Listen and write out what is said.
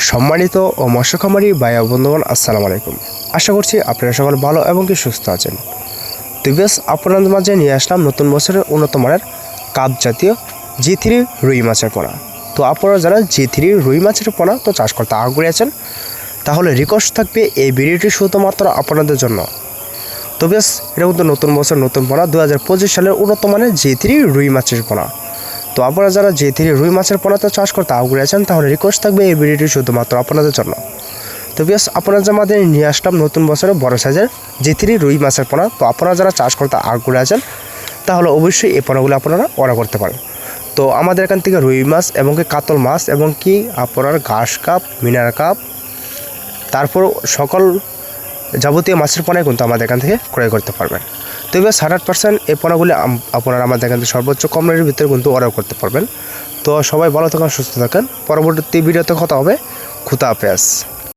সম্মানিত ও মৎস্য খামারি ভাই বন্ধুগণ, আসসালামু আলাইকুম। আশা করছি আপনারা সকল ভালো এবং কি সুস্থ আছেন। তো বেশ আপনাদের মাঝে নিয়ে আসলাম নতুন বছরের উন্নত মানের কাপ জাতীয় G3 রুই মাছের পোনা। তো আপনারা যারা G3 রুই মাছের পোনা তো চাষ করতে আগ্রহী আছেন, তাহলে রিকোয়েস্ট থাকবে এই ভিডিওটি শুধুমাত্র আপনাদের জন্য। তো বেশ এটা কিন্তু নতুন বছর নতুন পোনা 2025 সালের উন্নত মানের G3 রুই মাছের পোনা। তো আপনারা যারা G3 রুই মাছের পোনাতে চাষ করতে আগ্রহী আছেন, তাহলে রিকোয়েস্ট থাকবে এই ভিডিওটি শুধুমাত্র আপনাদের জন্য। তো বেশ আপনারা আমাদের নিয়ে আসলাম নতুন বছরে বড় সাইজের G3 রুই মাছের পোনা। তো আপনারা যারা চাষ করতে আগ্রহী আছেন, তাহলে অবশ্যই এই পোনাগুলো আপনারা অর্ডার করতে পারেন। তো আমাদের এখান থেকে রুই মাছ এবং কি কাতল মাছ এবং কি আপনার ঘাস কাপ, মিনার কাপ, তারপর সকল যাবতীয় মাছের পোনাই কিন্তু আমাদের এখান থেকে ক্রয় করতে পারবেন। তো এবার 100% এই পোনাগুলি আপনারা আমাদের এখান থেকে সর্বোচ্চ কম রেটের ভিতরে কিন্তু অর্ডার করতে পারবেন। তো সবাই ভালো থাকুন, সুস্থ থাকেন। পরবর্তী ভিডিওতে কথা হবে। খুদা হাফেজ।